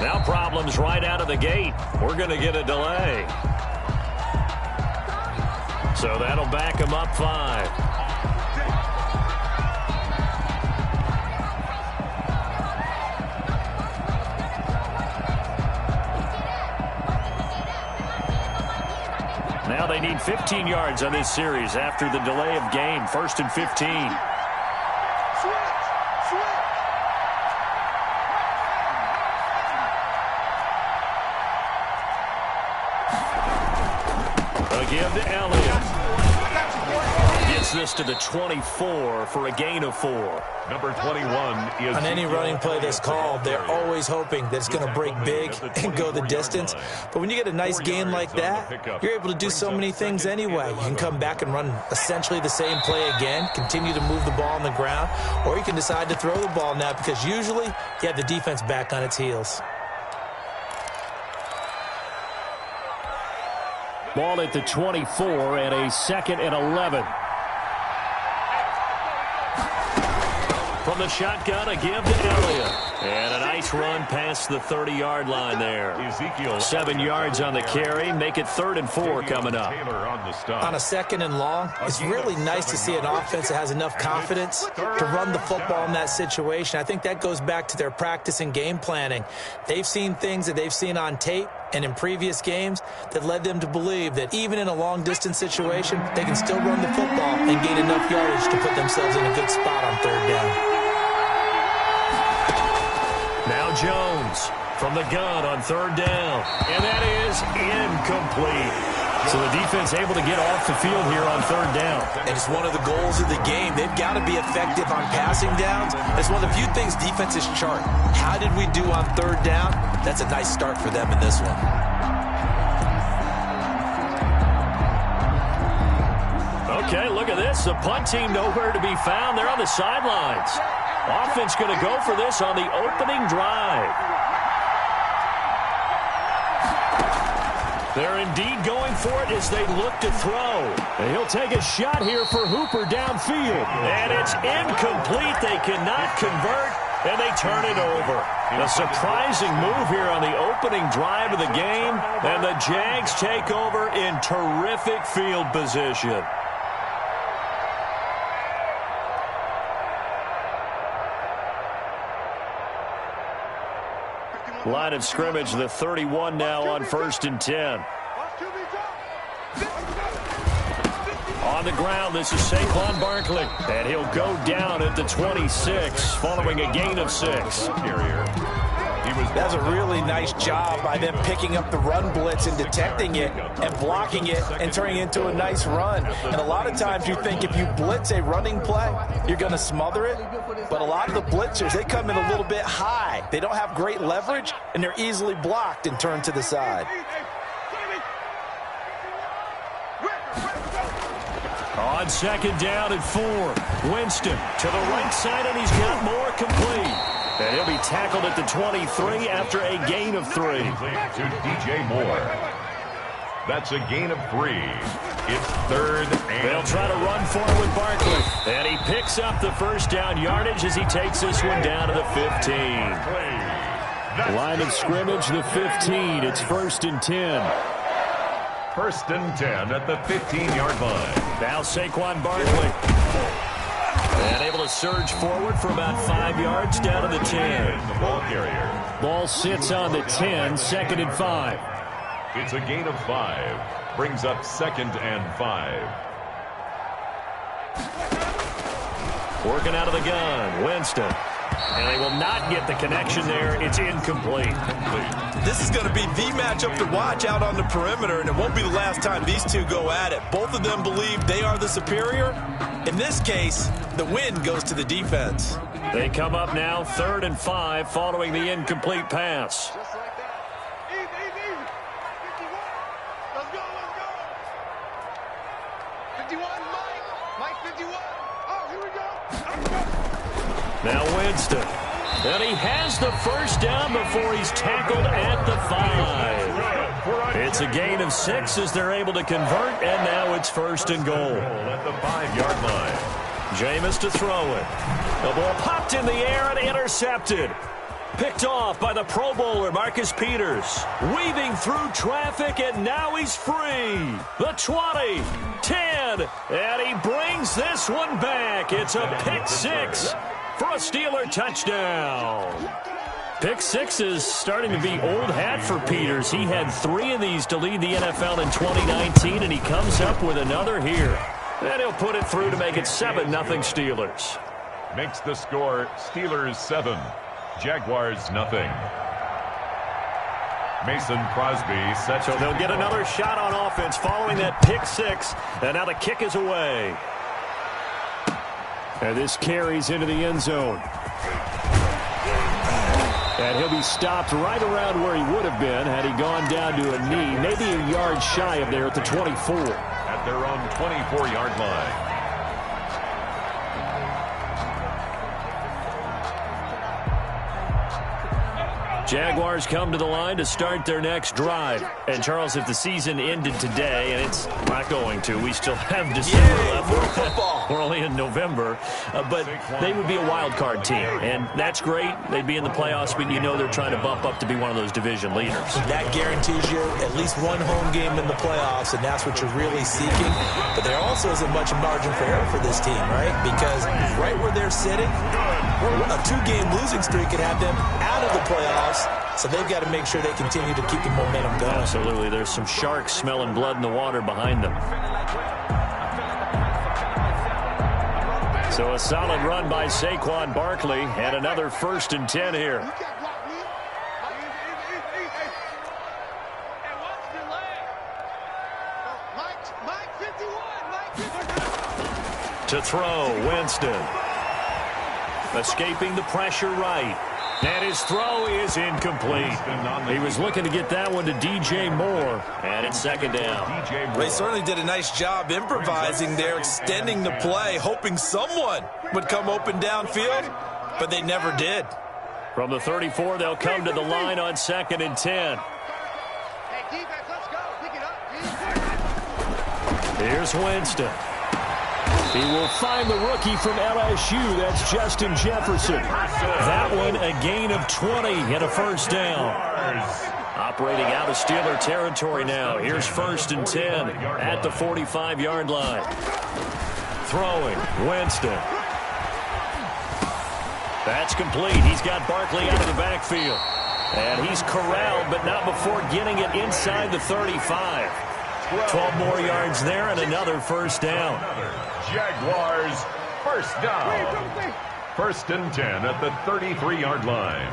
Now problems right out of the gate. We're going to get a delay. So that'll back him up 5. Now they need 15 yards on this series after the delay of game. 1st and 15. Give to Elliott. Gets this to the 24 for a gain of 4. Number 21 is... On any running play that's called, they're always hoping that it's going to break big and go the distance. But when you get a nice gain like that, you're able to do so many things anyway. You can come back and run essentially the same play again, continue to move the ball on the ground, or you can decide to throw the ball now because usually you have the defense back on its heels. Ball at the 24 and a 2nd and 11. From the shotgun, a give to Elliott. And a nice run past the 30-yard line there. 7 yards on the carry. Make it 3rd and 4 coming up. On a 2nd and long, it's really nice to see an offense that has enough confidence to run the football in that situation. I think that goes back to their practice and game planning. They've seen things that they've seen on tape and in previous games that led them to believe that even in a long-distance situation, they can still run the football and gain enough yardage to put themselves in a good spot on 3rd down. Now Jones from the gun on 3rd down. And that is incomplete. So the defense able to get off the field here on 3rd down. And it's one of the goals of the game. They've got to be effective on passing downs. It's one of the few things defenses chart. How did we do on 3rd down? That's a nice start for them in this one. Okay, look at this. The punt team nowhere to be found. They're on the sidelines. Offense going to go for this on the opening drive. They're indeed going for it as they look to throw. And he'll take a shot here for Hooper downfield. And it's incomplete. They cannot convert, and they turn it over. A surprising move here on the opening drive of the game, and the Jags take over in terrific field position. Line of scrimmage, the 31 now on 1st and 10. On the ground, this is Saquon Barkley. And he'll go down at the 26 following a gain of 6. That's a really nice job by them picking up the run blitz and detecting it and blocking it and turning it into a nice run. And a lot of times you think if you blitz a running play, you're going to smother it. But a lot of the blitzers, they come in a little bit high. They don't have great leverage, and they're easily blocked and turned to the side. On 2nd down and 4, Winston to the right side, and he's got more complete. And he'll be tackled at the 23 after a gain of 3. To DJ Moore. That's a gain of 3. It's 3rd and... They'll try to run for it with Barkley. And he picks up the 1st down yardage as he takes this one down to the 15. Line of scrimmage, the 15. It's 1st and 10. 1st and 10 at the 15-yard line. Now Saquon Barkley. And able to surge forward for about 5 yards down to the 10. The ball carrier. Ball sits on the 10, 2nd and 5. It's a gain of 5. Brings up 2nd and 5. Working out of the gun, Winston. And they will not get the connection there. It's incomplete. This is going to be the matchup to watch out on the perimeter, and it won't be the last time these two go at it. Both of them believe they are the superior. In this case, the win goes to the defense. They come up now 3rd and 5 following the incomplete pass. Let's go. 51, Mike 51. Oh, here we go. Now Winston. And he has the 1st down before he's tackled at the 5. It's a gain of 6 as they're able to convert, and now it's 1st and goal. At the 5-yard line. Jameis to throw it. The ball popped in the air and intercepted. Picked off by the Pro Bowler, Marcus Peters. Weaving through traffic, and now he's free. The 20, 10, and he brings this one back. It's a pick six for a Steeler touchdown. Pick six is starting to be old hat for Peters. He had 3 of these to lead the NFL in 2019, and he comes up with another here. And he'll put it through to make it 7-0 Steelers. Makes the score Steelers 7, Jaguars nothing. Mason Crosby sets. So they'll get another shot on offense following that pick six. And now the kick is away. And this carries into the end zone. And he'll be stopped right around where he would have been had he gone down to a knee, maybe a yard shy of there at the 24. At their own 24-yard line. Jaguars come to the line to start their next drive. And, Charles, if the season ended today, and it's not going to, we still have December left. More football. We're only in November. But they would be a wild card team. And that's great. They'd be in the playoffs, but you know they're trying to bump up to be one of those division leaders. That guarantees you at least one home game in the playoffs, and that's what you're really seeking. But there also isn't much margin for error for this team, right? Because right where they're sitting, a 2-game losing streak could have them out of the playoffs. So they've got to make sure they continue to keep the momentum going. Absolutely. There's some sharks smelling blood in the water behind them. So a solid run by Saquon Barkley and another 1st and 10 here. To throw, Winston. Escaping the pressure right. And his throw is incomplete. He was looking to get that one to DJ Moore. And it's 2nd down. They certainly did a nice job improvising there, extending the play, hoping someone would come open downfield, but they never did. From the 34, they'll come to the line on 2nd and 10. Here's Winston. He will find the rookie from LSU. That's Justin Jefferson. That one, a gain of 20 and a 1st down. Operating out of Steeler territory now. Here's 1st and 10 at the 45-yard line. Throwing, Winston. That's complete. He's got Barkley out of the backfield. And he's corralled, but not before getting it inside the 35. 12 more yards there and another 1st down. Jaguars 1st down. 1st and 10 at the 33-yard line.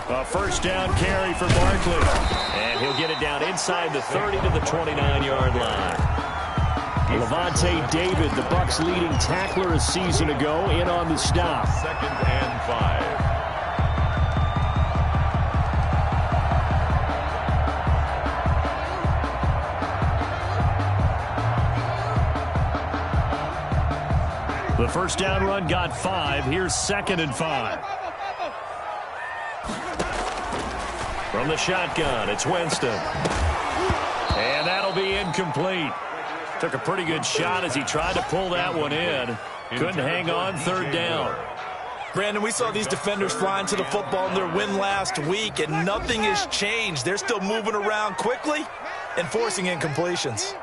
A 1st down carry for Barkley. And he'll get it down inside the 30 to the 29-yard line. Levante David, the Bucs' leading tackler a season ago, in on the stop. 2nd and 5. The 1st down run got 5. Here's 2nd and 5. From the shotgun, it's Winston. And that'll be incomplete. Took a pretty good shot as he tried to pull that one in. Couldn't hang on. 3rd down. Brandon, we saw these defenders flying to the football in their win last week, and nothing has changed. They're still moving around quickly and forcing incompletions.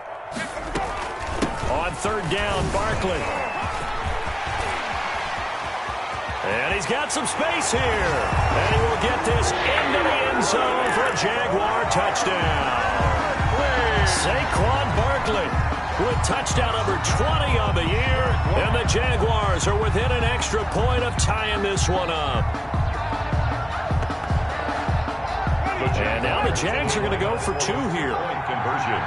On 3rd down, Barkley. And he's got some space here. And he will get this into the end zone for a Jaguar touchdown. Saquon Barkley with touchdown number 20 on the year. And the Jaguars are within an extra point of tying this one up. And now the Jags are going to go for 2 here. Conversion.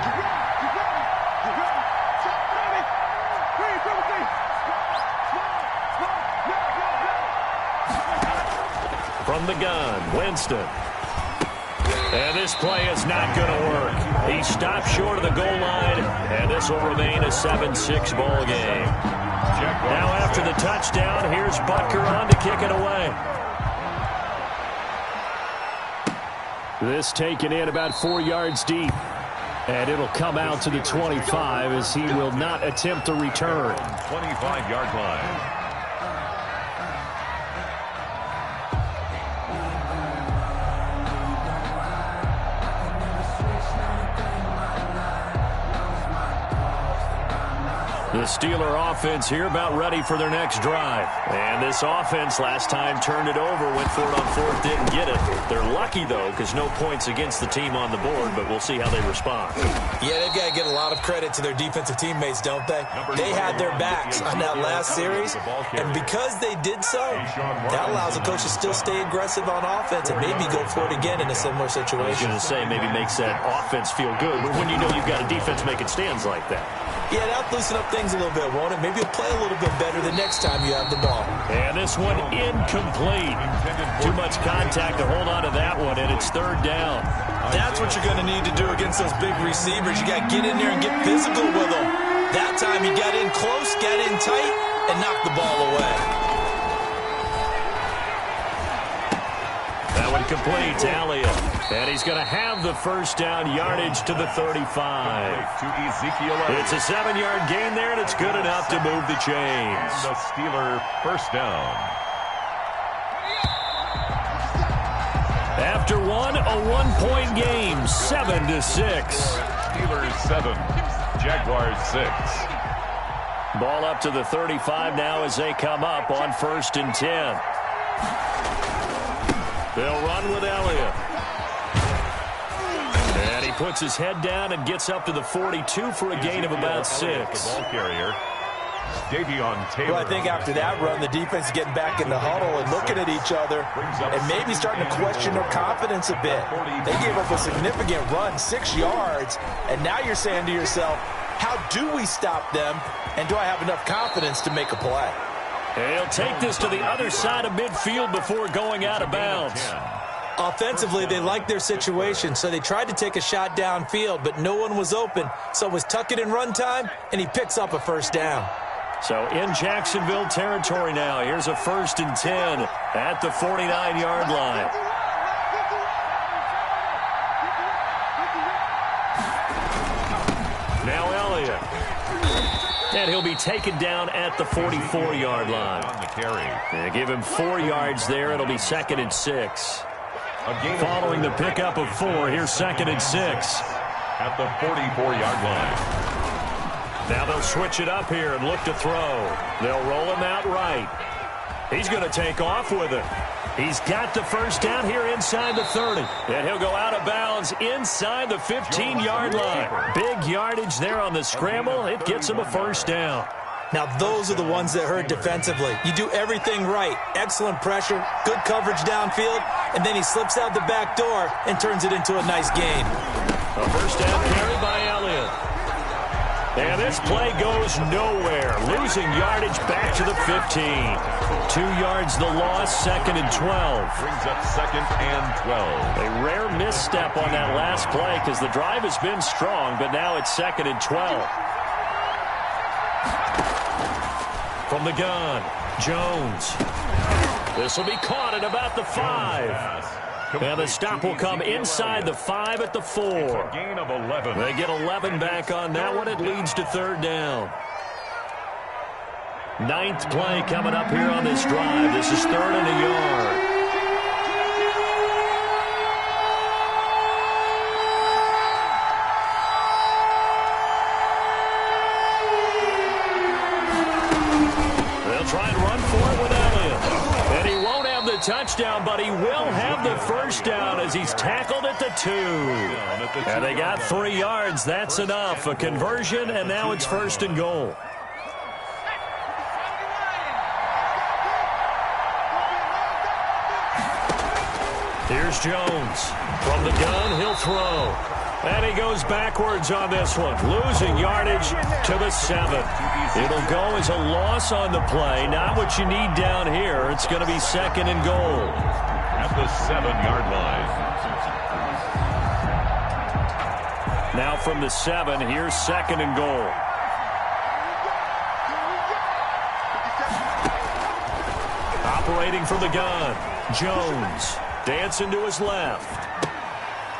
From the gun, Winston. And this play is not going to work. He stopped short of the goal line, and this will remain a 7-6 ball game. Now after the touchdown, here's Butker on to kick it away. This taken in about 4 yards deep. And it'll come out to the 25 as he will not attempt a return. 25-yard line. The Steeler offense here about ready for their next drive. And this offense last time turned it over, went for it on fourth, didn't get it. They're lucky, though, because no points against the team on the board, but we'll see how they respond. Yeah, they've got to get a lot of credit to their defensive teammates, don't they? They had their backs on that last series, and because they did so, that allows the coach to still stay aggressive on offense and maybe go for it again in a similar situation. I was going to say, maybe makes that offense feel good, but when you know you've got a defense making stands like that. Yeah, that'll loosen up things a little bit, won't it? Maybe you'll play a little bit better the next time you have the ball. And this one incomplete. Too much contact to hold on to that one, and it's third down. That's what you're going to need to do against those big receivers. You got to get in there and get physical with them. That time he got in close, got in tight, and knocked the ball away. That one complete to Elliott. And he's going to have the first down yardage to the 35. It's a 7-yard gain there, and it's good enough to move the chains. The Steeler first down. After one, a one-point game, 7-6. Steelers 7, Jaguars 6. Ball up to the 35 now as they come up on 1st and 10. They'll run with Elliott. And he puts his head down and gets up to the 42 for a gain of about 6. Ball carrier. Davion Taylor. Well, I think after that run, the defense is getting back in the huddle and looking at each other and maybe starting to question their confidence a bit. They gave up a significant run, 6 yards, and now you're saying to yourself, how do we stop them, and do I have enough confidence to make a play? He'll take this to the other side of midfield before going out of bounds. Offensively, they liked their situation, so they tried to take a shot downfield, but no one was open. So it was tuck it in run time, and he picks up a first down. So in Jacksonville territory now. Here's a 1st and 10 at the 49-yard line. Now Elliott. And he'll be taken down at the 44-yard line. On the carry. They give him 4 yards there. It'll be 2nd and 6. Following the pickup of 4, here's 2nd and 6. At the 44-yard line. Now they'll switch it up here and look to throw. They'll roll him out right. He's going to take off with it. He's got the first down here inside the 30. And he'll go out of bounds inside the 15-yard line. Big yardage there on the scramble. It gets him a first down. Now, those are the ones that hurt defensively. You do everything right. Excellent pressure, good coverage downfield, and then he slips out the back door and turns it into a nice gain. A first down carry by Elliott. And this play goes nowhere. Losing yardage back to the 15. 2 yards the loss, 2nd and 12. Brings up 2nd and 12. A rare misstep on that last play because the drive has been strong, but now it's 2nd and 12. From the gun, Jones. This will be caught at about the 5. And the stop will come inside the 5 at the 4. Gain of 11. They get 11 back on that one. It leads to 3rd down. 9th play coming up here on this drive. This is 3rd and a yard. Try and run for it with Elliott. And he won't have the touchdown, but he will have the first down as he's tackled at the 2. And they got 3 yards. That's enough. A conversion, and now it's 1st and goal. Here's Jones. From the gun, he'll throw. And he goes backwards on this one, losing yardage to the 7. It'll go as a loss on the play. Not what you need down here. It's going to be 2nd and goal. At the 7-yard line. Now from the 7, here's 2nd and goal. Operating from the gun, Jones. Dancing to his left.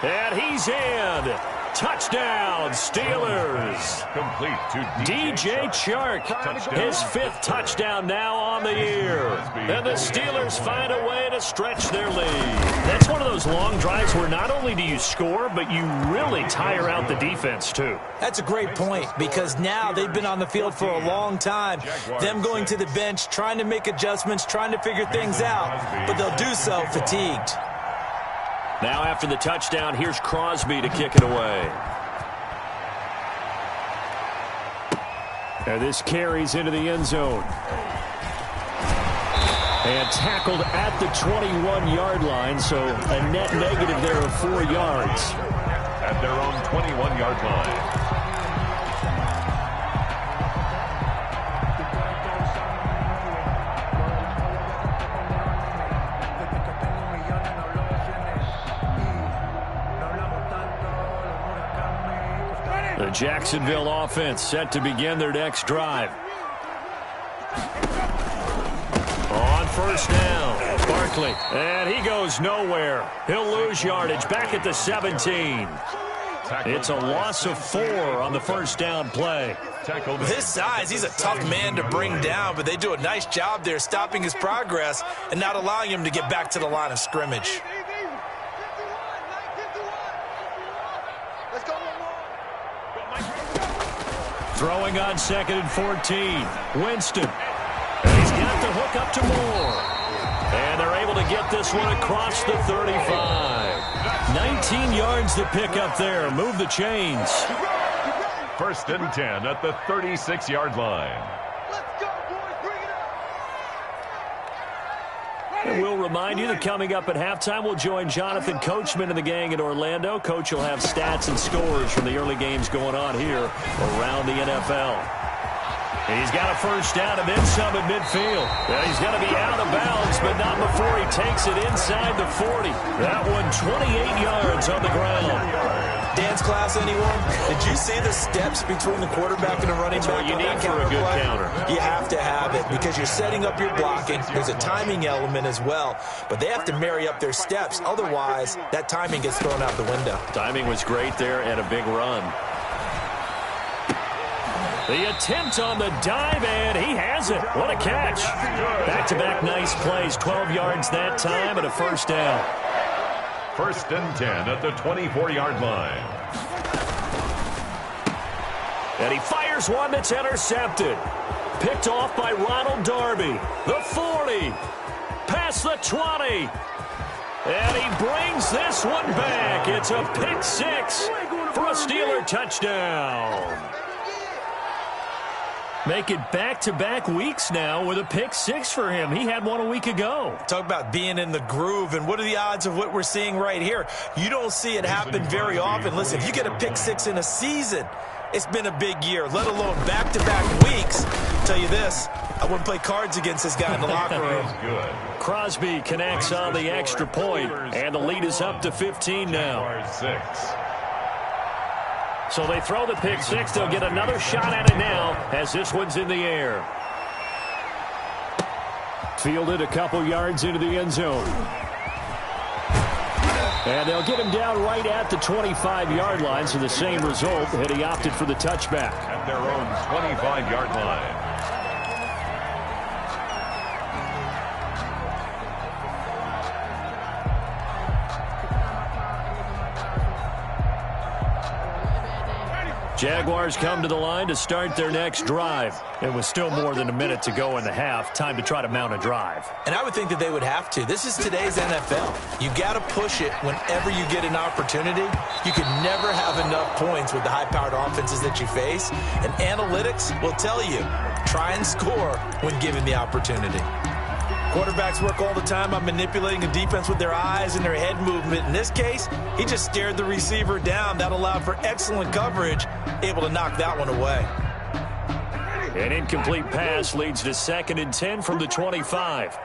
And he's in. Touchdown, Steelers. Complete to DJ Chark, his 5th touchdown now on the year. And the Steelers find a way to stretch their lead. That's one of those long drives where not only do you score, but you really tire out the defense, too. That's a great point, because now they've been on the field for a long time. Them going to the bench, trying to make adjustments, trying to figure things out, but they'll do so fatigued. Now after the touchdown, here's Crosby to kick it away. And this carries into the end zone. And tackled at the 21-yard line, so a net negative there of 4 yards. At their own 21-yard line. The Jacksonville offense set to begin their next drive. On first down, Barkley. And he goes nowhere. He'll lose yardage back at the 17. It's a loss of 4 on the first down play. With his size, he's a tough man to bring down, but they do a nice job there stopping his progress and not allowing him to get back to the line of scrimmage. Throwing on 2nd and 14. Winston. And he's got the hook up to Moore. And they're able to get this one across the 35. 19 yards to pick up there. Move the chains. 1st and 10 at the 36-yard line. And we'll remind you that coming up at halftime, we'll join Jonathan Coachman and the gang in Orlando. Coach will have stats and scores from the early games going on here around the NFL. He's got a first down and then some at midfield. And he's going to be out of bounds, but not before he takes it inside the 40. That one 28 yards on the ground. Dance class, anyone? Did you see the steps between the quarterback and the running back? That's what you need for a good counter. You have to have it because you're setting up your blocking. There's a timing element as well, but they have to marry up their steps. Otherwise, that timing gets thrown out the window. Timing was great there and a big run. The attempt on the dive, and he has it. What a catch. Back-to-back nice plays. 12 yards that time and a first down. 1st and 10 at the 24-yard line. And he fires one that's intercepted. Picked off by Ronald Darby. The 40. Past the 20. And he brings this one back. It's a pick 6 for a Steeler touchdown. Make it back-to-back weeks now with a pick 6 for him. He had one a week ago. Talk about being in the groove, and what are the odds of what we're seeing right here? You don't see it happen very often. Listen, if you get a pick 6 in a season, it's been a big year, let alone back-to-back weeks. I'll tell you this, I wouldn't play cards against this guy in the locker room. Good. Crosby connects on the extra point, and the lead is up to 15 now. 6. So they throw the pick 6. They'll get another shot at it now as this one's in the air. Fielded a couple yards into the end zone. And they'll get him down right at the 25-yard line, so the same result, and he opted for the touchback. At their own 25-yard line. Jaguars come to the line to start their next drive. It was still more than a minute to go in the half. Time to try to mount a drive. And I would think that they would have to. This is today's NFL. You got to push it whenever you get an opportunity. You can never have enough points with the high-powered offenses that you face. And analytics will tell you, try and score when given the opportunity. Quarterbacks work all the time on manipulating the defense with their eyes and their head movement. In this case, he just stared the receiver down. That allowed for excellent coverage, able to knock that one away. An incomplete pass leads to 2nd and 10 from the 25.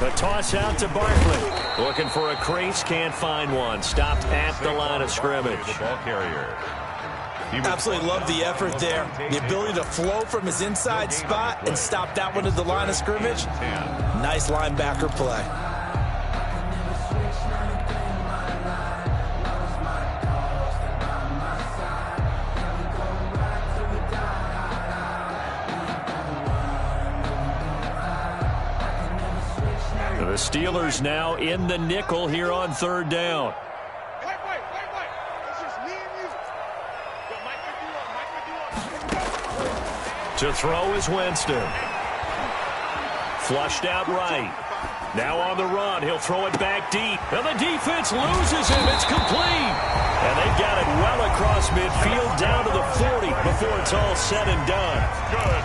The toss out to Barkley. Looking for a crease, can't find one. Stopped at the line of scrimmage. The ball carrier. Absolutely love the effort there. The ability to flow from his inside spot and stop that one at the line of scrimmage. Nice linebacker play. Steelers now in the nickel here on third down. Wait. It's just me and you. Yo, Mike 51. To throw is Winston. Flushed out right. Now on the run, he'll throw it back deep. And the defense loses him. It's complete. And they've got it well across midfield down to the 40 before it's all said and done.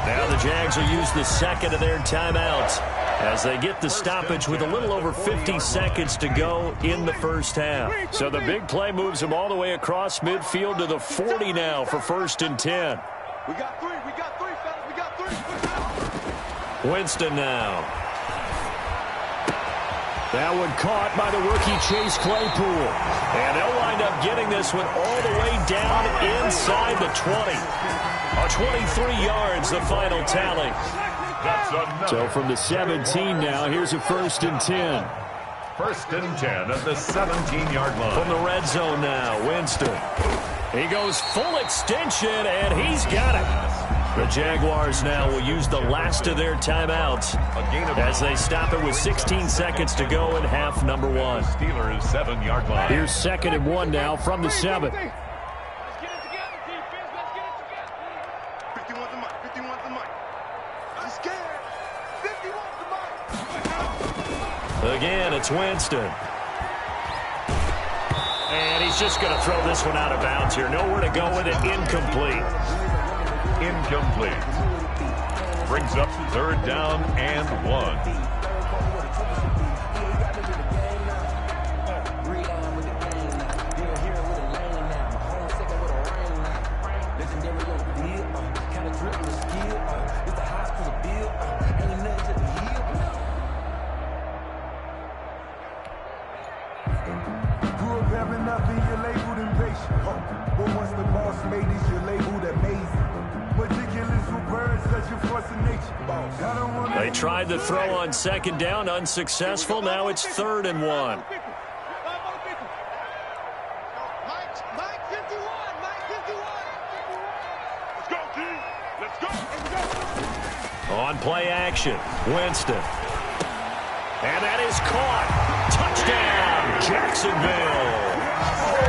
Now the Jags will use the second of their timeouts as they get the stoppage with a little over 50 seconds to go in the first half. So the big play moves them all the way across midfield to the 40 now for 1st and 10. We got three, fellas. We got three. Winston now. That one caught by the rookie Chase Claypool. And they'll wind up getting this one all the way down inside the 20. 23 yards, the final tally. So from the 17 now, here's a 1st and 10. 1st and 10 at the 17-yard line. From the red zone now, Winston. He goes full extension, and he's got it. The Jaguars now will use the last of their timeouts as they stop it with 16 seconds to go in half number 1. Steelers 7-yard line. Here's 2nd and 1 now from the 7. Let's get it together, defense. Let's get it together. 51's the mic. 51's the mic. I'm scared. 51's the mic. Again, it's Winston. And he's just going to throw this one out of bounds here. Nowhere to go with it. Incomplete. Incomplete. Brings up 3rd down and 1. Grew up having nothing, you're labeled impatient. But once the boss made it, you're labeled amazing. Ridiculous with words, such a force of nature. They tried the throw on 2nd down, unsuccessful. Now it's 3rd and 1. Mike 51. Let's go, team. Let's go. On play action, Winston. And that is caught. Touchdown, Jacksonville.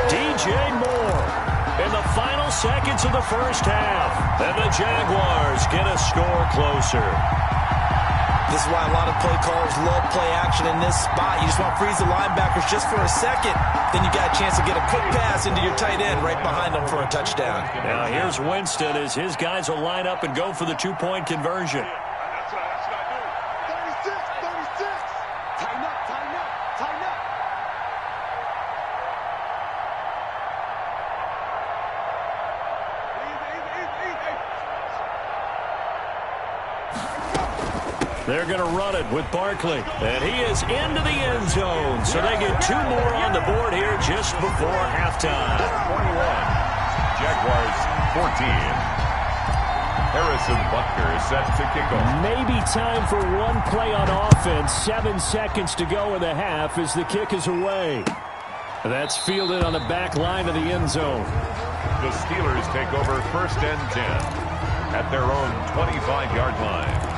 DJ Moore in the final seconds of the first half. And the Jaguars get a score closer. This is why a lot of play callers love play action in this spot. You just want to freeze the linebackers just for a second. Then you got a chance to get a quick pass into your tight end right behind them for a touchdown. Now here's Winston as his guys will line up and go for the 2-point conversion. That's what I do. 36. Tighten up. They're going to run it with Barkley. And he is into the end zone. So they get 2 more on the board here just before halftime. 21. Jaguars 14. Harrison Butker is set to kick off. Maybe time for one play on offense. 7 seconds to go in the half as the kick is away. That's fielded on the back line of the end zone. The Steelers take over 1st and 10 at their own 25-yard line.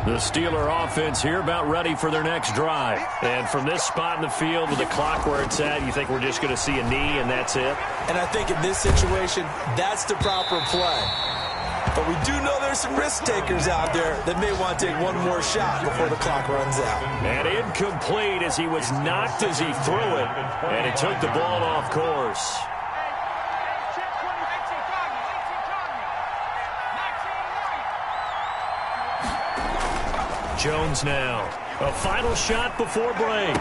The Steeler offense here about ready for their next drive. And from this spot in the field with the clock where it's at, you think we're just going to see a knee and that's it? And I think in this situation, that's the proper play. But we do know there's some risk takers out there that may want to take one more shot before the clock runs out. And incomplete as he was knocked as he threw it. And it took the ball off course. Jones now. A final shot before break.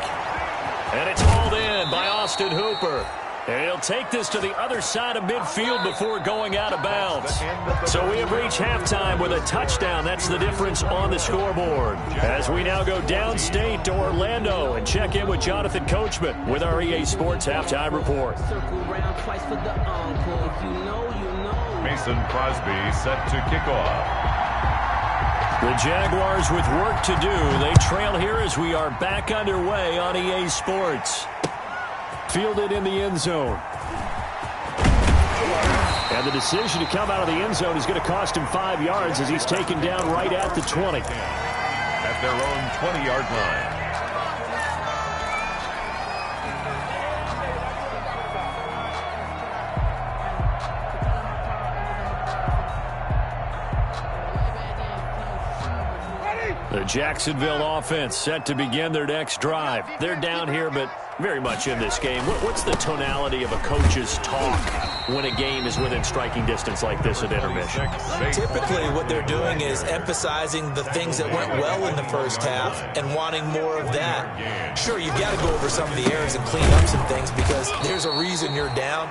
And it's hauled in by Austin Hooper. And he'll take this to the other side of midfield before going out of bounds. So we have reached halftime with a touchdown. That's the difference on the scoreboard. As we now go downstate to Orlando and check in with Jonathan Coachman with our EA Sports Halftime Report. Mason Crosby set to kick off. The Jaguars with work to do. They trail here as we are back underway on EA Sports. Fielded in the end zone. And the decision to come out of the end zone is going to cost him 5 yards as he's taken down right at the 20. At their own 20-yard line. The Jacksonville offense set to begin their next drive. They're down here, but very much in this game. What's the tonality of a coach's talk when a game is within striking distance like this at intermission? Typically, what they're doing is emphasizing the things that went well in the first half and wanting more of that. Sure, you've got to go over some of the errors and clean up some things because there's a reason you're down.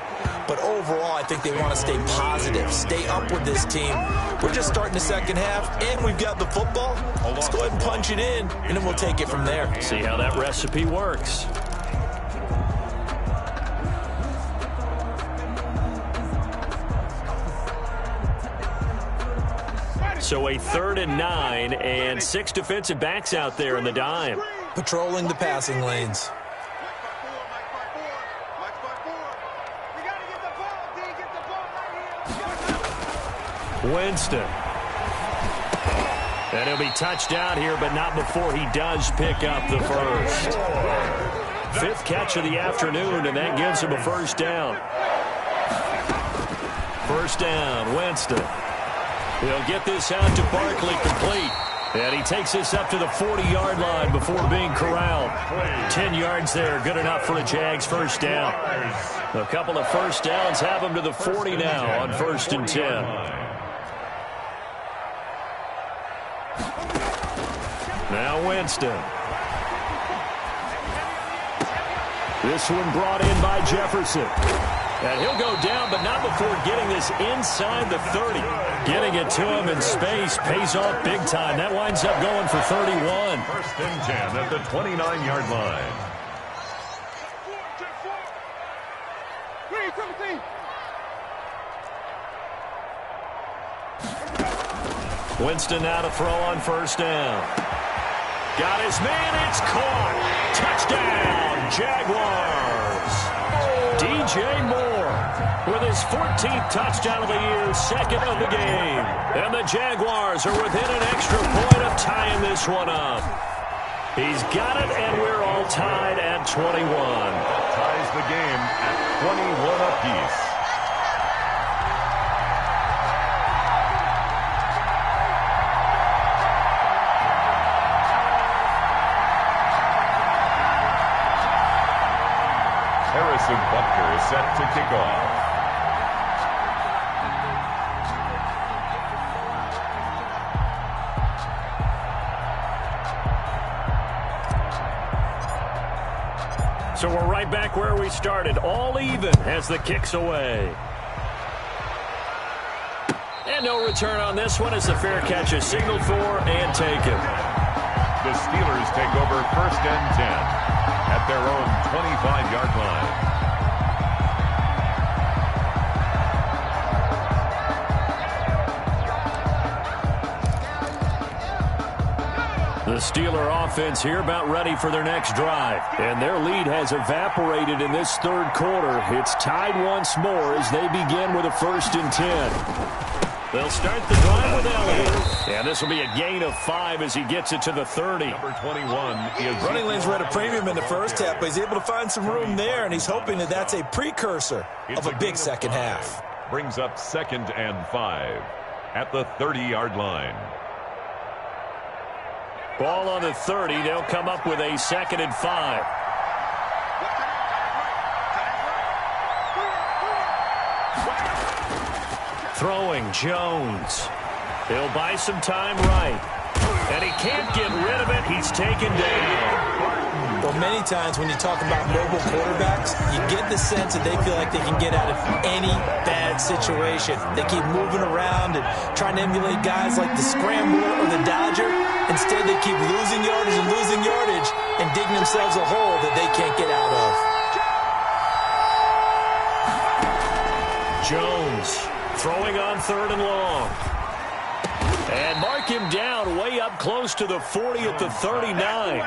But overall, I think they want to stay positive, stay up with this team. We're just starting the second half, and we've got the football. Let's go ahead and punch it in, and then we'll take it from there. See how that recipe works. So a 3rd and 9, and 6 defensive backs out there in the dime. Patrolling the passing lanes. Winston. And he'll be touched out here, but not before he does pick up the first. 5th catch of the afternoon, and that gives him a first down. First down, Winston. He'll get this out to Barkley complete. And he takes this up to the 40-yard line before being corralled. 10 yards there, good enough for a Jags first down. A couple of first downs have him to the 40 now on 1st and 10. Now Winston. This one brought in by Jefferson. And he'll go down, but not before getting this inside the 30. Getting it to him in space pays off big time. That winds up going for 31. 1st and 10 at the 29-yard line. Winston now to throw on 1st down. Got his man, it's caught. Touchdown, Jaguars. DJ Moore with his 14th touchdown of the year, 2nd of the game. And the Jaguars are within an extra point of tying this one up. He's got it, and we're all tied at 21. That ties the game at 21 apiece. Butker is set to kick off. So we're right back where we started, all even as the kick's away. And no return on this one as the fair catch is signaled for and taken. The Steelers take over 1st and 10 at their own 25-yard line. The Steeler offense here about ready for their next drive. And their lead has evaporated in this 3rd quarter. It's tied once more as they begin with a 1st and 10. They'll start the drive with Elliott. And this will be a gain of 5 as he gets it to the 30. Number 21 is running lanes were at a premium in the first half, but he's able to find some room there, and he's hoping that that's a precursor of a big second half. Brings up 2nd and 5 at the 30-yard line. Ball on the 30. They'll come up with a 2nd and 5. Throwing Jones. He'll buy some time right. And he can't get rid of it. He's taken down. Well, many times when you talk about mobile quarterbacks, you get the sense that they feel like they can get out of any bad situation. They keep moving around and trying to emulate guys like the Scrambler or the Dodger. Instead, they keep losing yardage and digging themselves a hole that they can't get out of. Jones throwing on 3rd and long. And mark him down way up close to the 40 at the 39.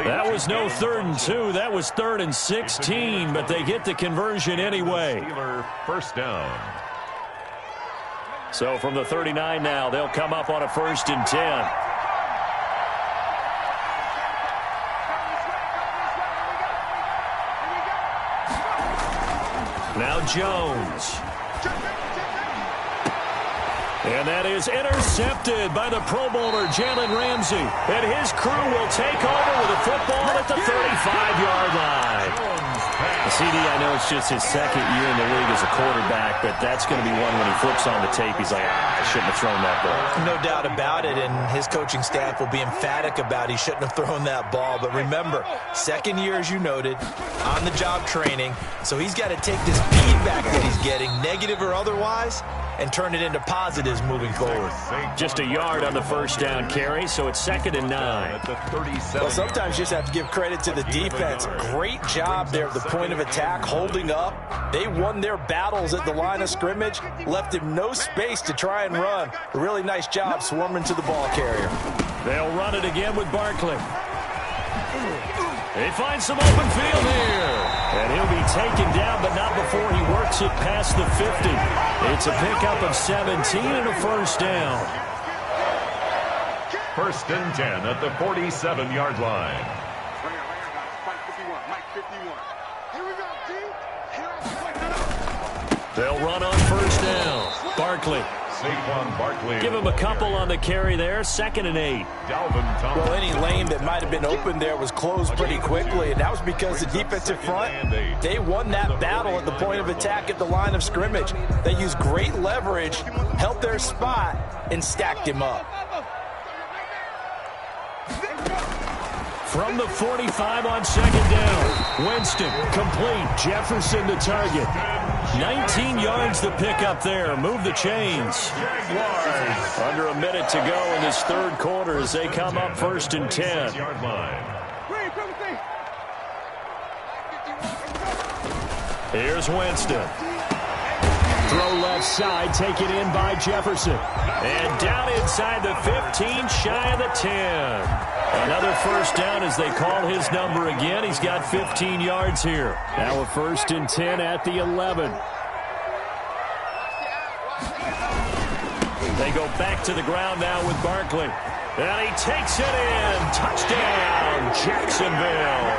That was no 3rd and 2. That was 3rd and 16, but they get the conversion anyway. Steeler 1st down. So from the 39 now, they'll come up on a 1st and 10. Now Jones. And that is intercepted by the Pro Bowler, Jalen Ramsey. And his crew will take over with a football at the 35-yard line. CD, I know it's just his 2nd year in the league as a quarterback, but that's going to be one when he flips on the tape. He's like, I shouldn't have thrown that ball. No doubt about it, and his coaching staff will be emphatic about he shouldn't have thrown that ball. But remember, 2nd year, as you noted, on-the-job training, so he's got to take this feedback that he's getting, negative or otherwise, and turn it into positives moving forward. Just a yard on the 1st down carry, so it's 2nd and 9. Well, sometimes you just have to give credit to the defense. Great job there at the point of attack, holding up. They won their battles at the line of scrimmage, left him no space to try and run. A really nice job swarming to the ball carrier. They'll run it again with Barkley. He finds some open field here. And he'll be taken down, but not before he works it past the 50. It's a pickup of 17 and a 1st down. 1st and 10 at the 47-yard line. They'll run on 1st down. Barkley. Saquon Barkley. Give him a couple on the carry there. 2nd and 8. Well, any lane that might have been open there was closed pretty quickly, and that was because the defensive front, they won that battle at the point of attack at the line of scrimmage. They used great leverage, held their spot, and stacked him up. From the 45 on 2nd down. Winston, complete. Jefferson the target. 19 yards to pick up there. Move the chains. Under a minute to go in this 3rd quarter as they come up 1st and 10. Here's Winston. Throw left side, taken in by Jefferson. And down inside the 15, shy of the 10. Another 1st down as they call his number again. He's got 15 yards here. Now a 1st and 10 at the 11. They go back to the ground now with Barkley. And he takes it in. Touchdown, Jacksonville.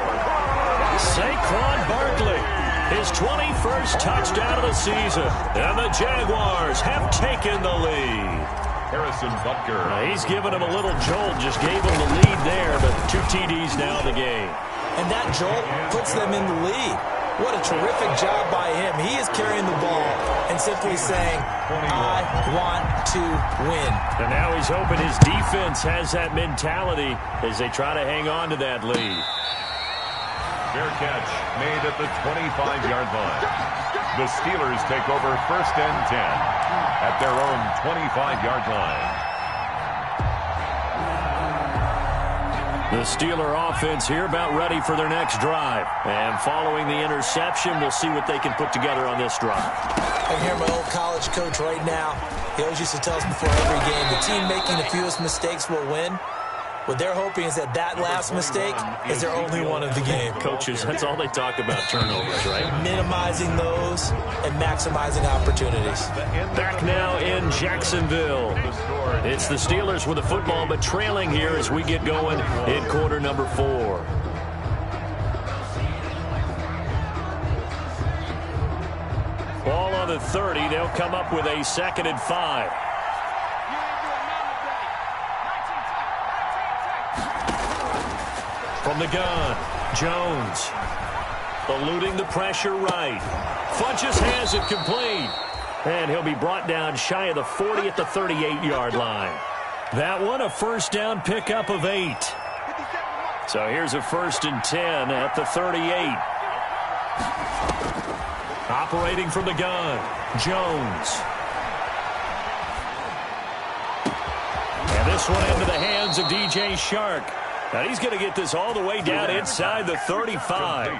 Saquon Barkley, his 21st touchdown of the season. And the Jaguars have taken the lead. Harrison Butker. He's given him a little jolt, just gave him the lead there, but 2 TDs now in the game. And that jolt puts them in the lead. What a terrific job by him. He is carrying the ball and simply saying, I want to win. And now he's hoping his defense has that mentality as they try to hang on to that lead. Fair catch made at the 25-yard line. The Steelers take over 1st and 10 at their own 25-yard line. The Steeler offense here about ready for their next drive. And following the interception, we'll see what they can put together on this drive. I hear my old college coach right now. He always used to tell us before every game, the team making the fewest mistakes will win. What they're hoping is that last mistake is their only one of the game. Coaches, that's all they talk about, turnovers, right? Minimizing those and maximizing opportunities. Back now in Jacksonville. It's the Steelers with the football, but trailing here as we get going in quarter number 4. Ball on the 30. They'll come up with a 2nd and 5. From the gun, Jones. Eluding the pressure right. Funches has it complete. And he'll be brought down shy of the 40 at the 38-yard line. That one, a 1st down pickup of 8. So here's a 1st and 10 at the 38. Operating from the gun, Jones. And this one into the hands of DJ Shark. Now he's going to get this all the way down inside the 35.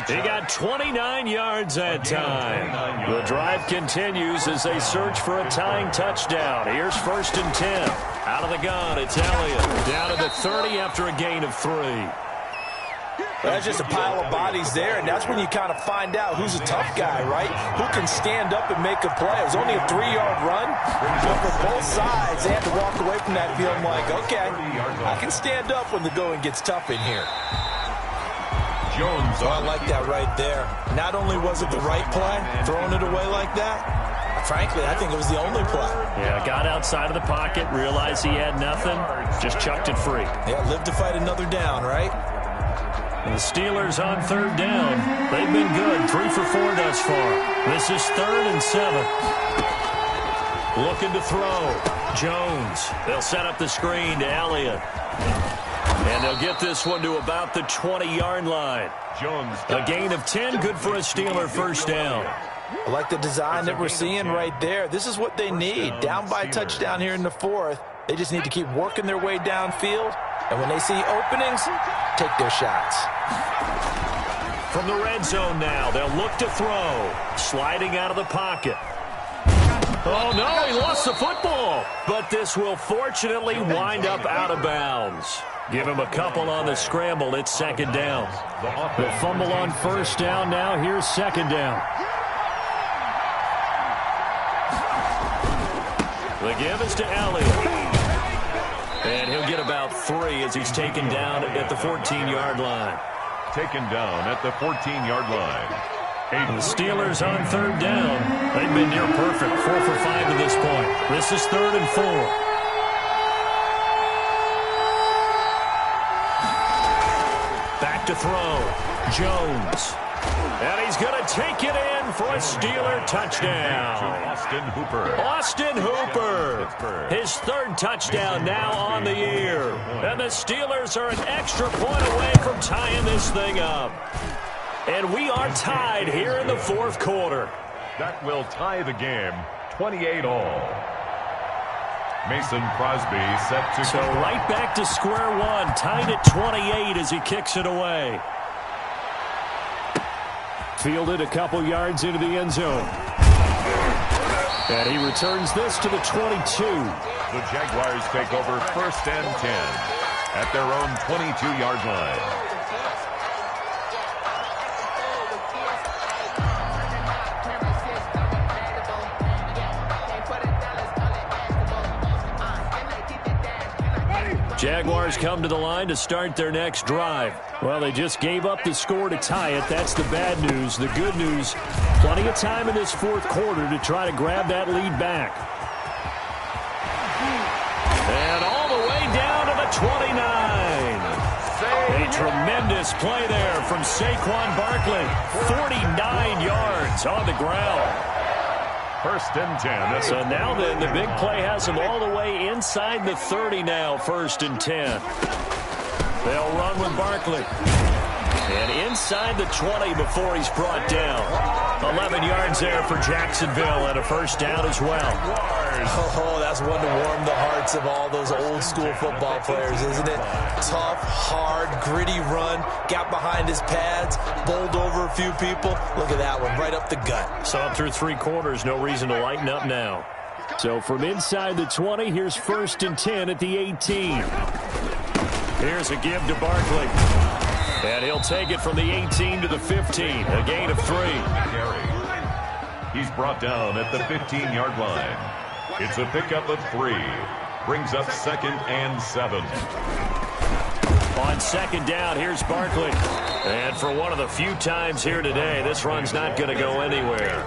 He got 29 yards that time. The drive continues as they search for a tying touchdown. Here's 1st and 10. Out of the gun, it's Elliott. Down to the 30 after a gain of 3. That's just a pile of bodies there, and that's when you kind of find out who's a tough guy, right? Who can stand up and make a play. It was only a 3-yard run, but for both sides, they had to walk away from that feeling like, okay, I can stand up when the going gets tough in here. Jones. So I like that right there. Not only was it the right play, throwing it away like that, frankly, I think it was the only play. Yeah, got outside of the pocket, realized he had nothing, just chucked it free. Yeah, live to fight another down, right? And the Steelers on 3rd down. They've been good, 3 for 4 thus far. This is 3rd and 7. Looking to throw. Jones. They'll set up the screen to Elliott. And they'll get this one to about the 20-yard line. Jones. A gain of 10, good for a Steeler first down. I like the design that we're seeing right there. This is what they need. Down by a touchdown here in the 4th. They just need to keep working their way downfield. And when they see openings, take their shots. From the red zone now, they'll look to throw. Sliding out of the pocket. Oh, no, he lost the football. But this will fortunately wind up out of bounds. Give him a couple on the scramble. It's 2nd down. The fumble on 1st down now. Here's 2nd down. The give is to Elliott. And he'll get about 3 as he's taken down at the 14-yard line. Taken down at the 14-yard line. The Steelers on 3rd down. They've been near perfect, 4 for 5 to this point. This is 3rd and 4. Back to throw. Jones. And he's going to take it in for a Steeler touchdown. Austin Hooper. Austin Hooper. His 3rd touchdown now on the year. And the Steelers are an extra point away from tying this thing up. And we are tied here in the 4th quarter. That will tie the game, 28-all. Mason Crosby set to... So right back to square one, tied at 28 as he kicks it away. Fielded a couple yards into the end zone. And he returns this to the 22. The Jaguars take over 1st and 10 at their own 22-yard line. Jaguars come to the line to start their next drive. Well, they just gave up the score to tie it. That's the bad news. The good news, plenty of time in this 4th quarter to try to grab that lead back. And all the way down to the 29. A tremendous play there from Saquon Barkley. 49 yards on the ground. 1st and 10. So now then, the big play has them all the way inside the 30 now, 1st and 10. They'll run with Barkley. And inside the 20 before he's brought down. 11 yards there for Jacksonville and a 1st down as well. Oh, that's one to warm the hearts of all those old school football players, isn't it? Tough, hard, gritty run. Got behind his pads, bowled over a few people. Look at that one, right up the gut. So through 3 quarters, no reason to lighten up now. So from inside the 20, here's 1st and 10 at the 18. Here's a give to Barkley. And he'll take it from the 18 to the 15. A gain of 3. He's brought down at the 15-yard line. It's a pickup of 3. Brings up 2nd and 7. On 2nd down, here's Barkley. And for one of the few times here today, this run's not going to go anywhere.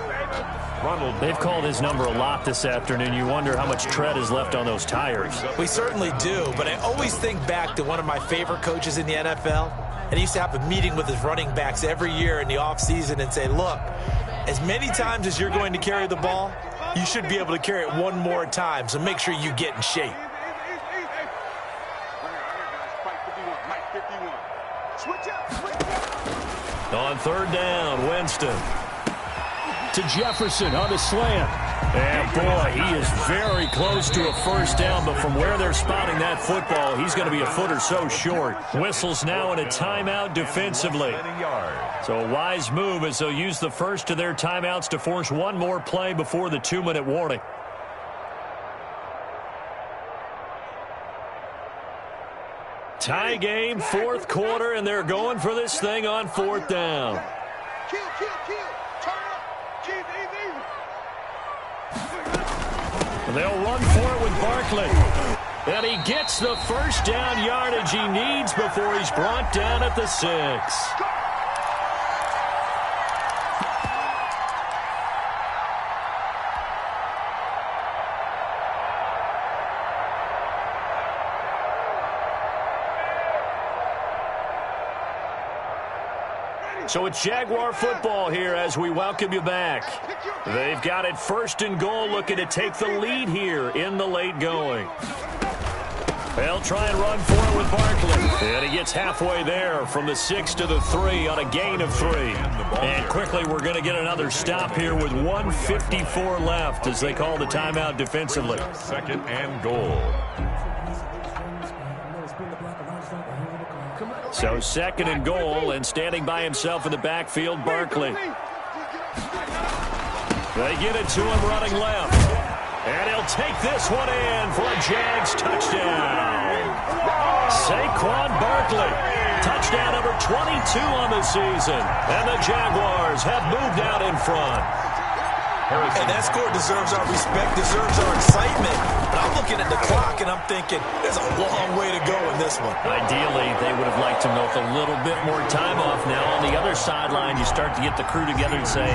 They've called his number a lot this afternoon. You wonder how much tread is left on those tires. We certainly do, but I always think back to one of my favorite coaches in the NFL. And he used to have a meeting with his running backs every year in the offseason and say, look, as many times as you're going to carry the ball, you should be able to carry it one more time, so make sure you get in shape. On 3rd down, Winston. To Jefferson on the slant. And boy, he is very close to a 1st down, but from where they're spotting that football, he's going to be a foot or so short. Whistles now in a timeout defensively. So a wise move as they'll use the first of their timeouts to force one more play before the 2-minute warning. Tie game, fourth quarter, and they're going for this thing on fourth down. Kill. Turn up. Keep it easy. They'll run for it with Barkley. And he gets the first down yardage he needs before he's brought down at the 6. So it's Jaguar football here as we welcome you back. They've got it first and goal, looking to take the lead here in the late going. They'll try and run for it with Barkley. And he gets halfway there from the 6 to the 3 on a gain of 3. And quickly we're going to get another stop here with 1:54 left as they call the timeout defensively. Second and goal. So second and goal, and standing by himself in the backfield, Barkley. They get it to him running left. And he'll take this one in for a Jags touchdown. Saquon Barkley, touchdown number 22 on the season. And the Jaguars have moved out in front. And that score deserves our respect, deserves our excitement. But I'm looking at the clock, and I'm thinking, there's a long way to go in this one. Ideally, they would have liked to milk a little bit more time off. Now, on the other sideline, you start to get the crew together and say,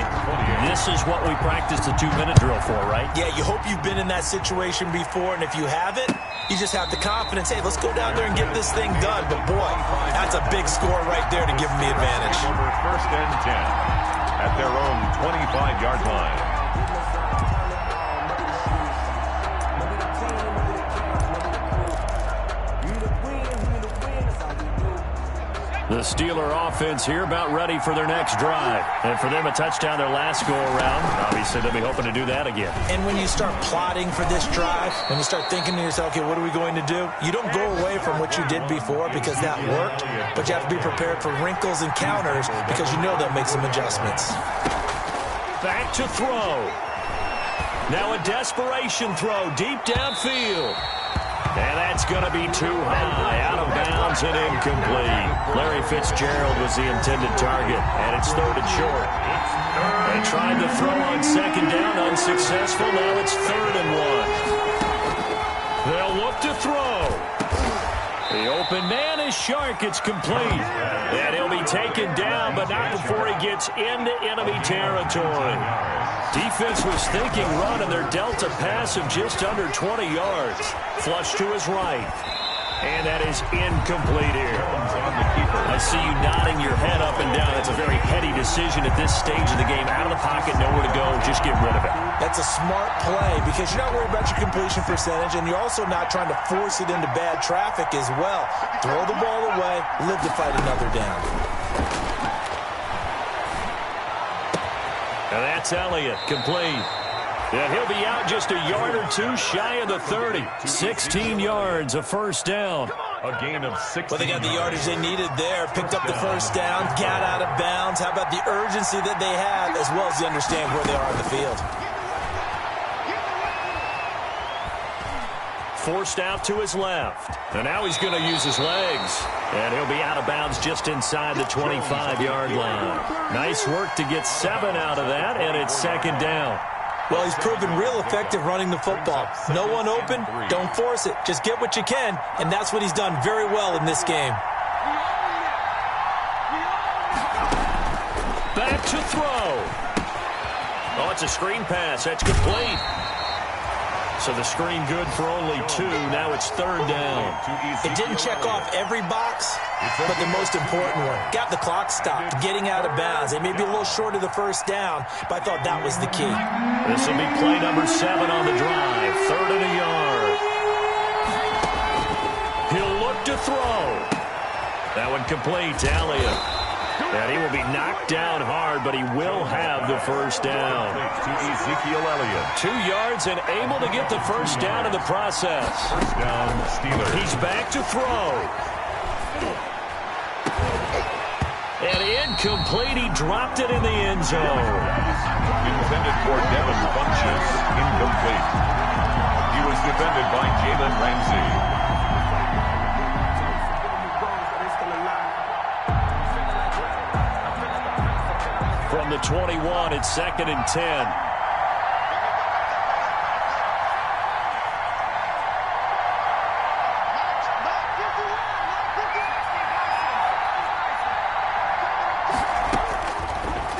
this is what we practiced the 2-minute drill for, right? Yeah, you hope you've been in that situation before, and if you haven't, you just have the confidence, hey, let's go down there and get this thing done. But, boy, that's a big score right there to give them the advantage. Over first and 10 at their own 25-yard line. The Steeler offense here about ready for their next drive. And for them, a touchdown their last go-around. Obviously, they'll be hoping to do that again. And when you start plotting for this drive, when you start thinking to yourself, okay, what are we going to do? You don't go away from what you did before because that worked, but you have to be prepared for wrinkles and counters because you know they'll make some adjustments. Back to throw. Now a desperation throw deep downfield. And that's going to be too high, out of bounds and incomplete. Larry Fitzgerald was the intended target, and it's third and short. They tried to throw on second down, unsuccessful. Now it's third and 1. They'll look to throw. The open man is Shark. It's complete. And he'll be taken down, but not before he gets into enemy territory. Defense was thinking run, and they're dealt a pass of just under 20 yards. Flush to his right. And that is incomplete here. I see you nodding your head up and down. That's a very heady decision at this stage of the game. Out of the pocket, nowhere to go. Just get rid of it. That's a smart play because you're not worried about your completion percentage, and you're also not trying to force it into bad traffic as well. Throw the ball away, live to fight another down. And that's Elliott, complete. And he'll be out just a yard or two shy of the 30. 16 yards, a first down. A gain of 6. Well, they got the yardage they needed there. Picked up the first down, got out of bounds. How about the urgency that they have, as well as they understand where they are on the field? Forced out to his left. And now he's going to use his legs. And he'll be out of bounds just inside the 25-yard line. Nice work to get 7 out of that, and it's second down. Well, he's proven real effective running the football. No one open, don't force it. Just get what you can, and that's what he's done very well in this game. Back to throw. Oh, it's a screen pass. That's complete. So the screen good for only 2. Now it's third down. It didn't check off every box, but the most important one. Got the clock stopped, getting out of bounds. They may be a little short of the first down, but I thought that was the key. This will be play number 7 on the drive. Third and a yard. He'll look to throw. That one complete to Elliott. And he will be knocked down hard, but he will have the first down. To Ezekiel Elliott. 2 yards and able to get the first down in the process. First down, Steelers. He's back to throw. And incomplete. He dropped it in the end zone. Intended for Devin Funches. Incomplete. He was defended by Jalen Ramsey. 21. It's 2nd and 10.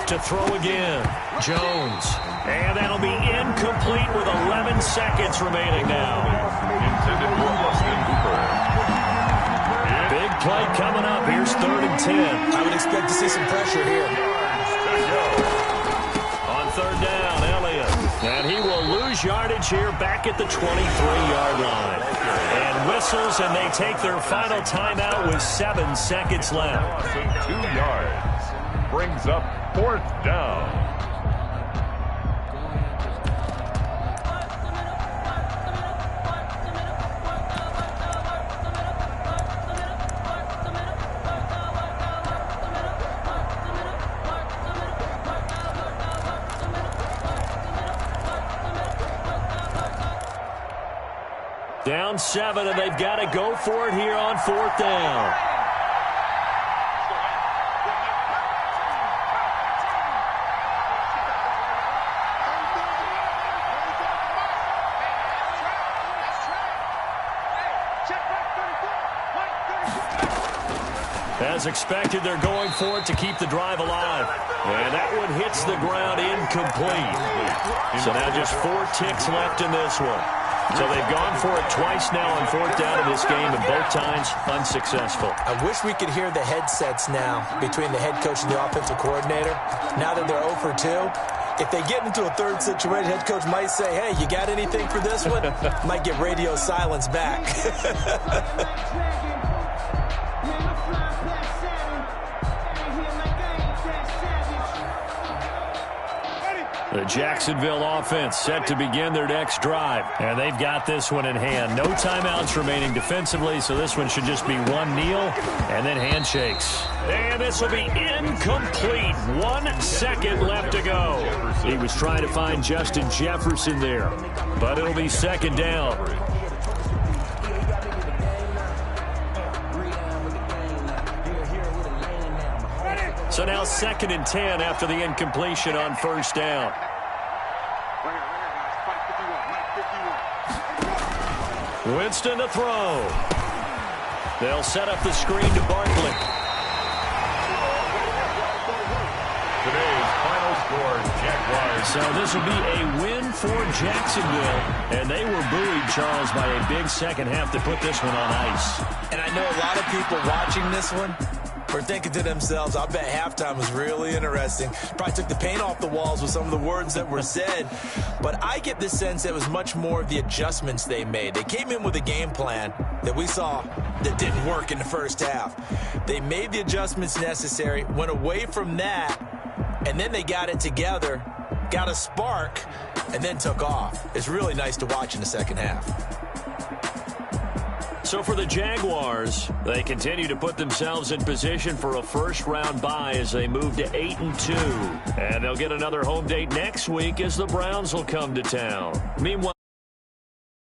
To throw again, Jones. And that'll be incomplete with 11 seconds remaining now. Intended for Austin Hooper. Big play coming up. Here's 3rd and 10. I would expect to see some pressure here. On 3rd down, Elliott. And he will lose yardage here back at the 23-yard line. And whistles, and they take their final timeout with 7 seconds left. 2 yards. Brings up 4th down. Down 7, and they've got to go for it here on 4th down. As expected, they're going for it to keep the drive alive. And that one hits the ground incomplete. So now just 4 ticks left in this one. So they've gone for it twice now on 4th down in this game, and both times unsuccessful. I wish we could hear the headsets now between the head coach and the offensive coordinator. Now that they're 0 for 2, if they get into a 3rd situation, head coach might say, hey, you got anything for this one? Might get radio silence back. The Jacksonville offense set to begin their next drive. And they've got this one in hand. No timeouts remaining defensively, so this one should just be one kneel and then handshakes. And this will be incomplete. 1 second left to go. He was trying to find Justin Jefferson there, but it'll be 2nd down. So now 2nd and 10 after the incompletion on 1st down. Winston to throw. They'll set up the screen to Barkley. Today's final score, Jaguars. So this will be a win for Jacksonville. And they were buoyed, Charles, by a big second half to put this one on ice. And I know a lot of people watching this one are thinking to themselves, I bet halftime was really interesting. Probably took the paint off the walls with some of the words that were said. But I get the sense it was much more of the adjustments they made. They came in with a game plan that we saw that didn't work in the first half. They made the adjustments necessary, went away from that, and then they got it together, got a spark, and then took off. It's really nice to watch in the second half. So for the Jaguars, they continue to put themselves in position for a first-round bye as they move to 8-2. And they'll get another home date next week as the Browns will come to town. Meanwhile,